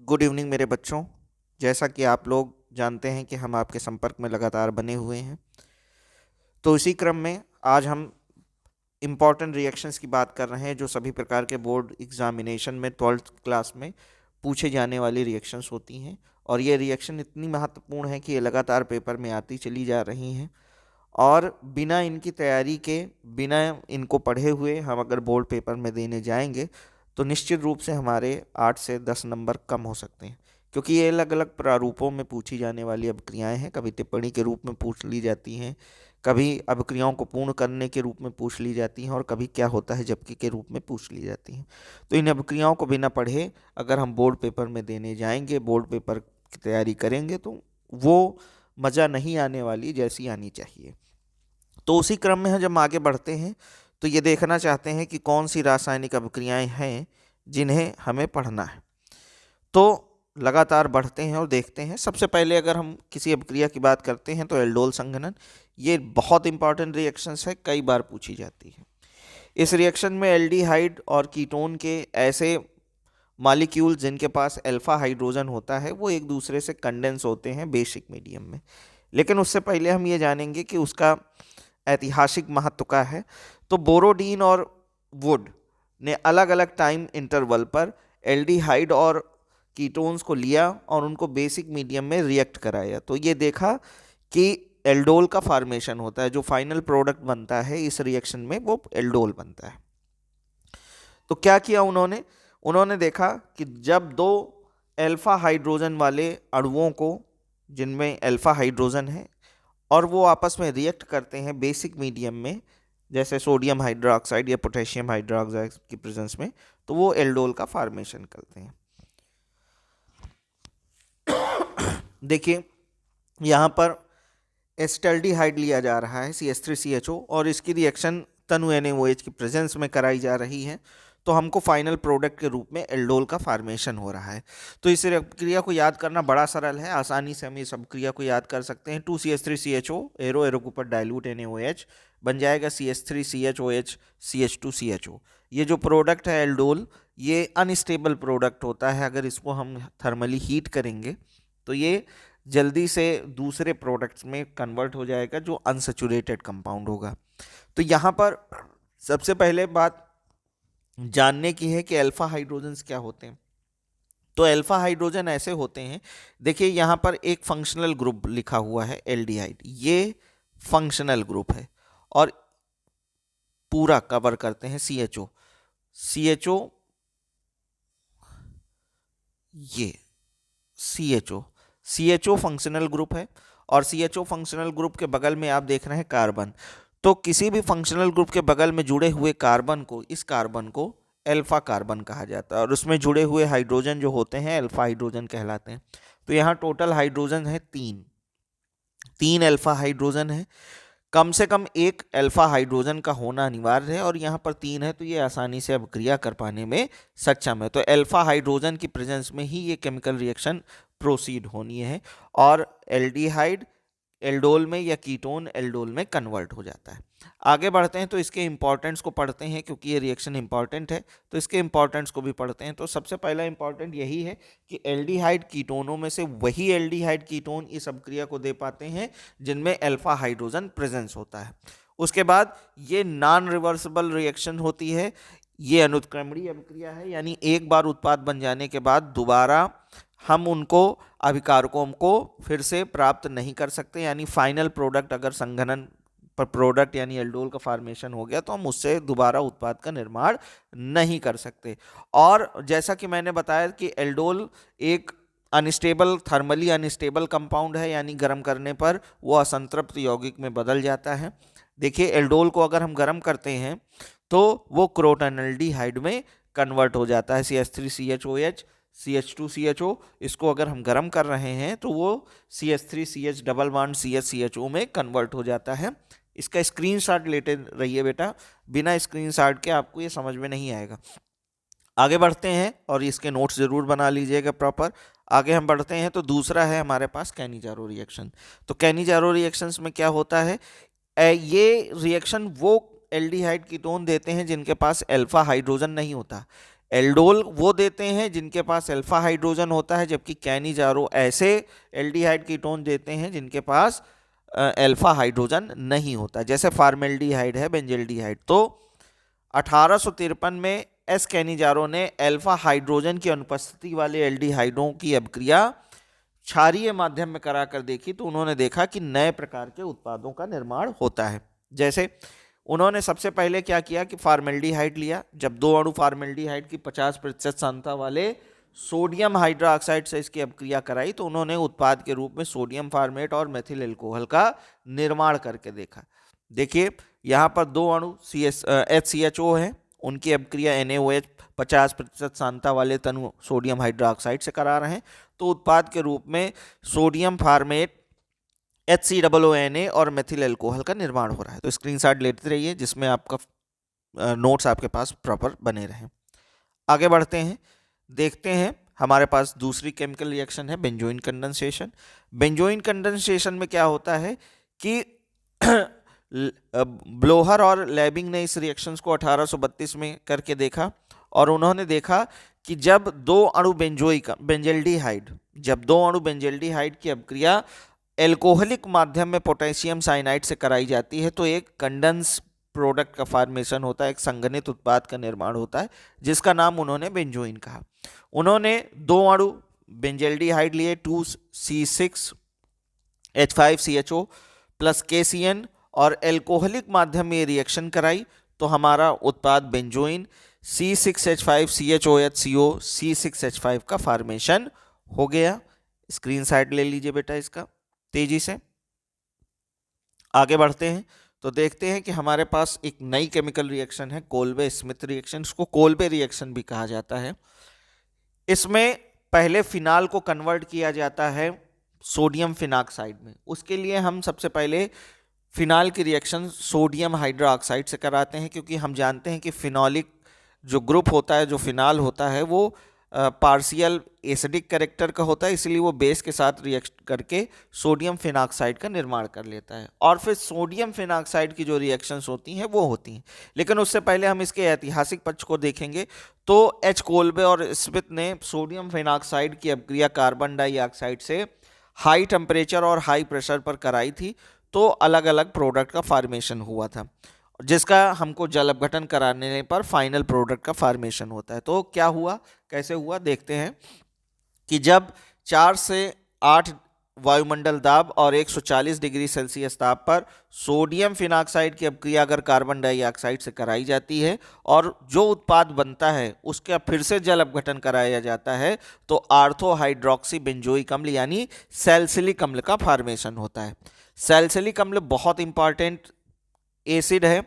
Good evening मेरे बच्चों। जैसा कि आप लोग जानते हैं कि हम आपके संपर्क में लगातार बने हुए हैं, तो इसी क्रम में आज हम इम्पॉर्टेंट रिएक्शंस की बात कर रहे हैं जो सभी प्रकार के बोर्ड एग्जामिनेशन में 12th क्लास में पूछे जाने वाली रिएक्शंस होती हैं। और ये रिएक्शन इतनी महत्वपूर्ण है कि ये लगातार पेपर में आती चली जा रही हैं, और बिना इनकी तैयारी के, बिना इनको पढ़े हुए हम अगर बोर्ड पेपर में देने जाएंगे तो निश्चित रूप से हमारे 8 से 10 नंबर कम हो सकते हैं, क्योंकि ये अलग अलग प्रारूपों में पूछी जाने वाली अभिक्रियाएं हैं। कभी टिप्पणी के रूप में पूछ ली जाती हैं, कभी अभिक्रियाओं को पूर्ण करने के रूप में पूछ ली जाती हैं, और कभी क्या होता है जबकि के रूप में पूछ ली जाती हैं। तो इन अभिक्रियाओं को बिना पढ़े अगर हम बोर्ड पेपर में देने जाएंगे, बोर्ड पेपर की तैयारी करेंगे, तो वो मज़ा नहीं आने वाली जैसी आनी चाहिए। तो उसी क्रम में जब हम आगे बढ़ते हैं तो ये देखना चाहते हैं कि कौन सी रासायनिक अभिक्रियाएं हैं जिन्हें हमें पढ़ना है। तो लगातार बढ़ते हैं और देखते हैं। सबसे पहले अगर हम किसी अभिक्रिया की बात करते हैं तो एल्डोल संघनन, ये बहुत इंपॉर्टेंट रिएक्शंस है, कई बार पूछी जाती है। इस रिएक्शन में एल्डिहाइड और कीटोन के ऐसे मॉलिक्यूल जिनके पास अल्फा हाइड्रोजन होता है वो एक दूसरे से कंडेंस होते हैं बेसिक मीडियम में। लेकिन उससे पहले हम ये जानेंगे कि उसका ऐतिहासिक महत्व क्या है। तो बोरोडीन और वुड ने अलग अलग टाइम इंटरवल पर एल्डिहाइड और कीटोन्स को लिया और उनको बेसिक मीडियम में रिएक्ट कराया, तो ये देखा कि एल्डोल का फॉर्मेशन होता है। जो फाइनल प्रोडक्ट बनता है इस रिएक्शन में वो एल्डोल बनता है। तो क्या किया उन्होंने? उन्होंने देखा कि जब दो अल्फा हाइड्रोजन वाले अणुओं को, जिनमें अल्फा हाइड्रोजन है, और वो आपस में रिएक्ट करते हैं बेसिक मीडियम में, जैसे सोडियम हाइड्रोक्साइड या पोटेशियम हाइड्रोक्साइड की प्रेजेंस में, तो वो एल्डोल का फॉर्मेशन करते हैं। देखिए यहाँ पर एस्टल्डिहाइड लिया जा रहा है CH3CHO, और इसकी रिएक्शन तनु NaOH की प्रेजेंस में कराई जा रही है, तो हमको फाइनल प्रोडक्ट के रूप में एल्डोल का फॉर्मेशन हो रहा है। तो इस क्रिया को याद करना बड़ा सरल है, आसानी से हम इस क्रिया को याद कर सकते हैं। 2CH3CHO एरो एरो के ऊपर डाइल्यूट NaOH बन जाएगा CH3CHOH CH2CHO। ये जो प्रोडक्ट है एल्डोल, ये अनस्टेबल प्रोडक्ट होता है। अगर इसको हम थर्मली हीट करेंगे तो ये जल्दी से दूसरे प्रोडक्ट्स में कन्वर्ट हो जाएगा जो अनसैचुरेटेड कंपाउंड होगा। तो यहाँ पर सबसे पहले बात जानने की है कि अल्फा हाइड्रोजन्स क्या होते हैं। तो अल्फा हाइड्रोजन ऐसे होते हैं, देखिए यहाँ पर एक फंक्शनल ग्रुप लिखा हुआ है एल्डिहाइड, ये फंक्शनल ग्रुप है, और पूरा कवर करते हैं CHO। CHO, ये CHO फंक्शनल ग्रुप है, और CHO फंक्शनल ग्रुप के बगल में आप देख रहे हैं कार्बन। तो किसी भी फंक्शनल ग्रुप के बगल में जुड़े हुए कार्बन को, इस कार्बन को अल्फा कार्बन कहा जाता है, और उसमें जुड़े हुए हाइड्रोजन जो होते हैं अल्फा हाइड्रोजन कहलाते हैं। तो यहाँ टोटल हाइड्रोजन है तीन अल्फा हाइड्रोजन है। कम से कम एक अल्फा हाइड्रोजन का होना अनिवार्य है, और यहाँ पर 3 है, तो ये आसानी से अभिक्रिया कर पाने में सक्षम है। तो अल्फा हाइड्रोजन की प्रेजेंस में ही ये केमिकल रिएक्शन प्रोसीड होनी है, और एल्डिहाइड एल्डोल में या कीटोन एल्डोल में कन्वर्ट हो जाता है। आगे बढ़ते हैं तो इसके इंपॉर्टेंस को पढ़ते हैं, क्योंकि ये रिएक्शन इंपॉर्टेंट है, तो इसके इंपॉर्टेंस को भी पढ़ते हैं। तो सबसे पहला इंपॉर्टेंट यही है कि एल्डिहाइड कीटोनों में से वही एल्डिहाइड कीटोन इस अभिक्रिया को दे पाते हैं जिनमें अल्फा हाइड्रोजन प्रेजेंस होता है। उसके बाद ये नॉन रिवर्सिबल रिएक्शन होती है, ये अनुत्क्रमणीय अभिक्रिया है, यानी एक बार उत्पाद बन जाने के बाद दोबारा हम उनको अभिकारकों को फिर से प्राप्त नहीं कर सकते। यानी फाइनल प्रोडक्ट अगर संघनन पर प्रोडक्ट यानी एल्डोल का फॉर्मेशन हो गया तो हम उससे दोबारा उत्पाद का निर्माण नहीं कर सकते। और जैसा कि मैंने बताया कि एल्डोल एक अनस्टेबल, थर्मली अनस्टेबल कंपाउंड है, यानी गर्म करने पर वो असंतृप्त यौगिक में बदल जाता है। देखिए एल्डोल को अगर हम गर्म करते हैं तो वो क्रोटोनेल्डिहाइड में कन्वर्ट हो जाता है, CH3CHOH CH2CHO। इसको अगर हम गर्म कर रहे हैं तो वो CH3CH डबल बॉन्ड CHCHO में कन्वर्ट हो जाता है। इसका स्क्रीनशॉट लेते रहिए बेटा, बिना स्क्रीनशॉट के आपको ये समझ में नहीं आएगा। आगे बढ़ते हैं और इसके नोट्स जरूर बना लीजिएगा प्रॉपर। आगे हम बढ़ते हैं तो दूसरा है हमारे पास कैनिजारो रिएक्शन। तो कैनिजारो रिएक्शंस में क्या होता है, ये रिएक्शन वो एल्डिहाइड कीटोन देते हैं जिनके पास अल्फा हाइड्रोजन नहीं होता। एल्डोल वो देते हैं जिनके पास अल्फा हाइड्रोजन होता है, जबकि कैनिजारो ऐसे एल्डिहाइड कीटोन देते हैं जिनके पास अल्फा हाइड्रोजन नहीं होता, जैसे फार्मेल्डिहाइड है, बेंजल्डिहाइड। तो 1853 में एस कैनिजारो ने अल्फा हाइड्रोजन की अनुपस्थिति वाले एल्डिहाइडों की अभिक्रिया क्षारीय माध्यम में कराकर देखी, तो उन्होंने देखा कि नए प्रकार के उत्पादों का निर्माण होता है। जैसे उन्होंने सबसे पहले क्या किया कि फार्मेल्डिहाइड लिया। जब दो अणु फार्मेल्डिहाइड की 50% सांद्रता वाले सोडियम हाइड्रोक्साइड से इसकी अभिक्रिया कराई, तो उन्होंने उत्पाद के रूप में सोडियम फार्मेट और मेथिल अल्कोहल का निर्माण करके देखा। देखिए यहाँ पर दो अणु HCHO है, उनकी अभिक्रिया NaOH 50% सांद्रता वाले तनु सोडियम हाइड्रोक्साइड से करा रहे हैं, तो उत्पाद के रूप में सोडियम फार्मेट HCOONA और मेथिल अल्कोहल का निर्माण हो रहा है। तो स्क्रीनशॉट लेते रहिए जिसमें आपका नोट्स आपके पास प्रॉपर बने रहें। आगे बढ़ते हैं, देखते हैं हमारे पास दूसरी केमिकल रिएक्शन है बेंजोइन कंडेंसेशन। बेंजोइन कंडेंसेशन में क्या होता है कि ब्लोहर और लैबिंग ने इस रिएक्शंस को 1832 में करके देखा, और उन्होंने देखा कि जब दो अणु बेंजल्डिहाइड की अभिक्रिया एल्कोहलिक माध्यम में पोटेशियम साइनाइड से कराई जाती है, तो एक कंडेंस प्रोडक्ट का फॉर्मेशन होता है, एक संघनित उत्पाद का निर्माण होता है, जिसका नाम उन्होंने बेंजोइन कहा। उन्होंने दो अणु बेंजल्डिहाइड लिए 2C6H5CHO प्लस KCN और एल्कोहलिक माध्यम में रिएक्शन कराई, तो हमारा उत्पाद बेंजोइन C6H5CHOHCO C6H5 का फॉर्मेशन हो गया। स्क्रीनशॉट ले लीजिए बेटा इसका तेजी से। आगे बढ़ते हैं तो देखते हैं कि हमारे पास एक नई केमिकल रिएक्शन है कोल्बे स्मिथ रिएक्शन। इसको कोल्बे रिएक्शन भी कहा जाता है। इसमें पहले फिनाल को कन्वर्ट किया जाता है सोडियम फिनाक्साइड में। उसके लिए हम सबसे पहले फिनाल की रिएक्शन सोडियम हाइड्रोक्साइड से कराते हैं, क्योंकि हम जानते हैं कि फिनॉलिक जो ग्रुप होता है, जो फिनाल होता है, वो पार्शियल एसिडिक कैरेक्टर का होता है, इसलिए वो बेस के साथ रिएक्ट करके सोडियम फिनाक्साइड का निर्माण कर लेता है, और फिर सोडियम फिनाक्साइड की जो रिएक्शंस होती हैं वो होती हैं। लेकिन उससे पहले हम इसके ऐतिहासिक पक्ष को देखेंगे। तो एच कोल्बे और स्मिथ ने सोडियम फिनाक्साइड की अभिक्रिया कार्बन डाइऑक्साइड से हाई टेम्परेचर और हाई प्रेशर पर कराई थी, तो अलग अलग प्रोडक्ट का फॉर्मेशन हुआ था, जिसका हमको जल अपघटन कराने पर फाइनल प्रोडक्ट का फॉर्मेशन होता है। तो क्या हुआ, कैसे हुआ, देखते हैं कि जब 4 से 8 वायुमंडल दाब और 140 डिग्री सेल्सियस ताप पर सोडियम फिनाक्साइड की अभिक्रिया अगर कार्बन डाइऑक्साइड से कराई जाती है और जो उत्पाद बनता है उसका फिर से जल अपघटन कराया जाता है, तो आर्थो हाइड्रोक्सी बेंजोइक अम्ल यानी सैलिसिलिक अम्ल का फॉर्मेशन होता है। सैलिसिलिक अम्ल बहुत इंपॉर्टेंट एसिड है।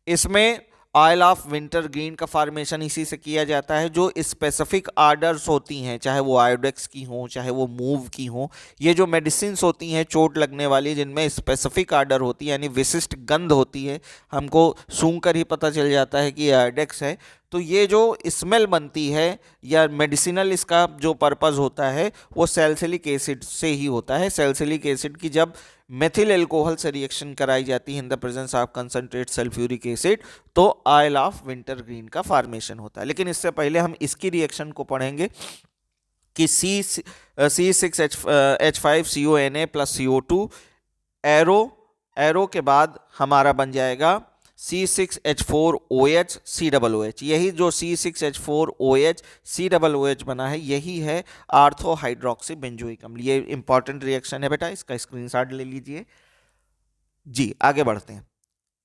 इसमें ऑयल ऑफ विंटर ग्रीन का फॉर्मेशन इसी से किया जाता है। जो स्पेसिफिक आर्डर्स होती हैं, चाहे वो आयोडेक्स की हो, चाहे वो मूव की हो, ये जो मेडिसिन्स होती हैं चोट लगने वाली, जिनमें स्पेसिफिक आर्डर होती है यानी विशिष्ट गंध होती है, हमको सूंघ कर ही पता चल जाता है कि आयोडेक्स है, तो ये जो स्मेल बनती है या मेडिसिनल इसका जो पर्पस होता है वो सैलिसिलिक एसिड से ही होता है। सैलिसिलिक एसिड की जब मेथिल अल्कोहल से रिएक्शन कराई जाती है in the presence of concentrate sulphuric acid, तो ऑयल ऑफ विंटर ग्रीन का फॉर्मेशन होता है। लेकिन इससे पहले हम इसकी रिएक्शन को पढ़ेंगे कि C6H5CONA प्लस CO2 एरो के बाद हमारा बन जाएगा C6H4OH COOH। यही जो C6H4OH COOH बना है यही है आर्थो हाइड्रोक्सी बेंजोइक अम्ल। ये इंपॉर्टेंट रिएक्शन है बेटा, इसका स्क्रीनशॉट ले लीजिए। जी आगे बढ़ते हैं।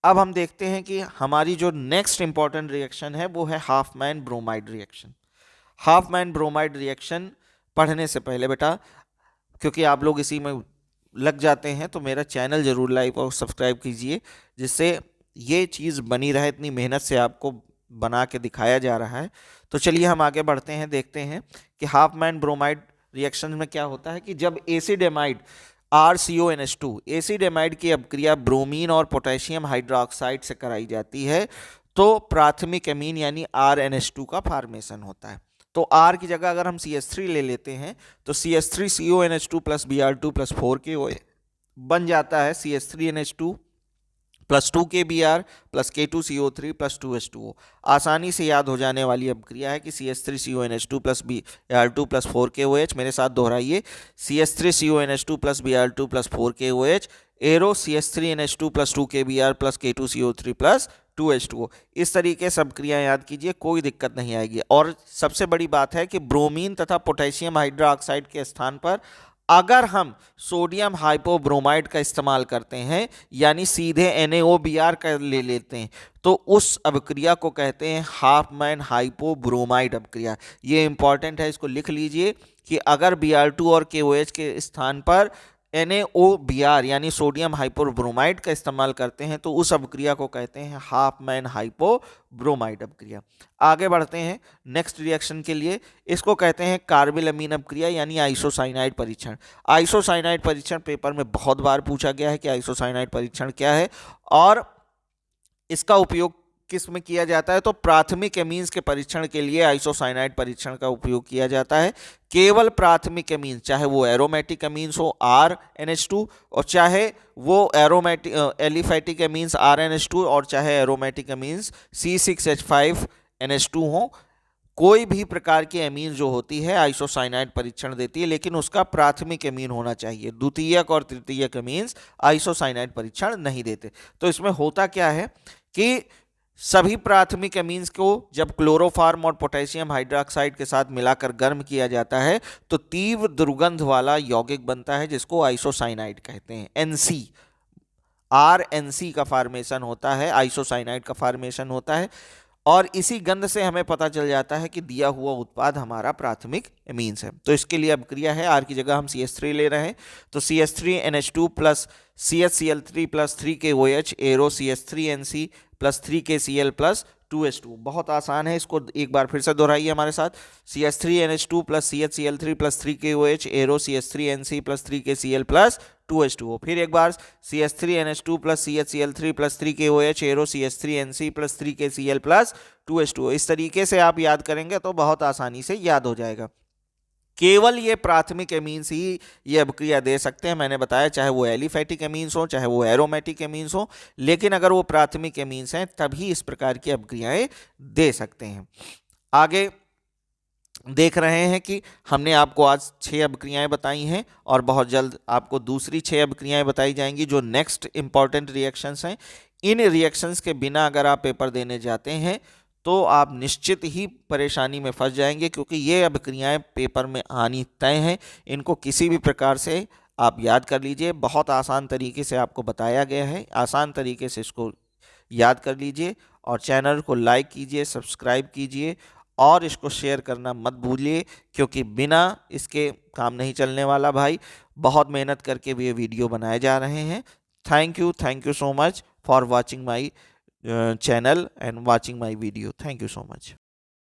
अब हम देखते हैं कि हमारी जो नेक्स्ट इंपॉर्टेंट रिएक्शन है वो है Hopman bromide reaction. Hopman bromide reaction पढ़ने से पहले बेटा, क्योंकि आप लोग इसी में लग जाते हैं, तो मेरा चैनल जरूर लाइक और सब्सक्राइब कीजिए, जिससे ये चीज़ बनी रहे। इतनी मेहनत से आपको बना के दिखाया जा रहा है। तो चलिए हम आगे बढ़ते हैं, देखते हैं कि हाफमैन ब्रोमाइड रिएक्शन में क्या होता है कि जब acid amide RCONH2 acid amide की अभिक्रिया ब्रोमीन और पोटेशियम हाइड्रोक्साइड से कराई जाती है, तो प्राथमिक एमीन यानी RNH2 का फॉर्मेशन होता है। तो R की जगह अगर हम CH3 ले लेते हैं तो CH3CONH2 plus Br2 plus 4KOA बन जाता है CH3NH2 plus 2 KBr plus K2CO3 plus 2H2O। आसानी से याद हो जाने वाली अभिक्रिया है कि CH3CONH2 plus Br2 plus 4KOH। मेरे साथ दोहराइए, CH3CONH2 plus Br2 plus 4KOH arrow CH3NH2 plus 2KBr plus K2CO3 plus 2H2O। इस तरीके से अभिक्रिया याद कीजिए, कोई दिक्कत नहीं आएगी। और सबसे बड़ी बात है कि ब्रोमीन तथा पोटेशियम हाइड्रोक्साइड के स्थान पर अगर हम सोडियम हाइपोब्रोमाइड का इस्तेमाल करते हैं, यानी सीधे NaOBr का ले लेते हैं, तो उस अभिक्रिया को कहते हैं हाफमैन हाइपोब्रोमाइड अभिक्रिया। ये इंपॉर्टेंट है, इसको लिख लीजिए कि अगर Br2 और KOH के स्थान पर NaOBr यानी सोडियम हाइपोब्रोमाइड का इस्तेमाल करते हैं तो उस अभिक्रिया को कहते हैं हाफमैन हाइपोब्रोमाइड अभिक्रिया। आगे बढ़ते हैं नेक्स्ट रिएक्शन के लिए। इसको कहते हैं कार्बिलअमीन अभिक्रिया यानी आइसोसाइनाइड परीक्षण। आइसोसाइनाइड परीक्षण पेपर में बहुत बार पूछा गया है कि आइसोसाइनाइड परीक्षण क्या है और इसका उपयोग किस में किया जाता है। तो प्राथमिक एमीन्स के परीक्षण के लिए आइसोसाइनाइड परीक्षण का उपयोग किया जाता है। केवल प्राथमिक एमीन्स, चाहे वो एरोमेटिक एमीन्स हो RNH2 और चाहे वो एलिफैटिक एमीन्स RNH2 और चाहे एरोमेटिक एमीन्स C6H5NH2 हो, कोई भी प्रकार की एमीन जो होती है आइसोसाइनाइड परीक्षण देती है, लेकिन उसका प्राथमिक एमीन होना चाहिए। द्वितीयक और तृतीयक एमीन्स आइसोसाइनाइड परीक्षण नहीं देते। तो इसमें होता क्या है कि सभी प्राथमिक एमीन्स को जब क्लोरोफार्म और पोटेशियम हाइड्रोक्साइड के साथ मिलाकर गर्म किया जाता है तो तीव्र दुर्गंध वाला यौगिक बनता है जिसको आइसोसाइनाइड कहते हैं। NC RNC का फॉर्मेशन होता है, आइसोसाइनाइड का फॉर्मेशन होता है और इसी गंध से हमें पता चल जाता है कि दिया हुआ उत्पाद हमारा प्राथमिक एमीन्स है। तो इसके लिए अभिक्रिया है, R की जगह हम CH3 ले रहे हैं तो CH3NH2 plus CHCl3 plus 3KOH arrow CH3NC plus 3KCl plus 2H2। बहुत आसान है, इसको एक बार फिर से दोहराइए हमारे साथ। CH3NH2 plus CHCl3 plus 3KOH arrow CH3NC plus 3KCl plus 2H2O। फिर एक बार CH3NH2 plus CHCl3 plus 3KOH arrow CH3NC plus 3KCl plus 2H2O। इस तरीके से आप याद करेंगे तो बहुत आसानी से याद हो जाएगा। केवल ये प्राथमिक एमीन्स ही ये अभिक्रिया दे सकते हैं। मैंने बताया चाहे वो एलिफैटिक एमीन्स हो चाहे वो एरोमेटिक एमीन्स हो, लेकिन अगर वो प्राथमिक एमीन्स हैं तभी इस प्रकार की अभिक्रियाएं दे सकते हैं। आगे देख रहे हैं कि हमने आपको आज 6 अभिक्रियाएं बताई हैं और बहुत जल्द आपको दूसरी 6 अभिक्रियाएं बताई जाएंगी जो नेक्स्ट इंपॉर्टेंट रिएक्शंस हैं। इन रिएक्शंस के बिना अगर आप पेपर देने जाते हैं तो आप निश्चित ही परेशानी में फंस जाएंगे, क्योंकि ये अभिक्रियाएं पेपर में आनी तय हैं। इनको किसी भी प्रकार से आप याद कर लीजिए, बहुत आसान तरीके से आपको बताया गया है, आसान तरीके से इसको याद कर लीजिए और चैनल को लाइक कीजिए, सब्सक्राइब कीजिए और इसको शेयर करना मत भूलिए, क्योंकि बिना इसके काम नहीं चलने वाला भाई। बहुत मेहनत करके भी ये वीडियो बनाए जा रहे हैं। Thank you so much for watching my channel and watching my video. Thank you so much.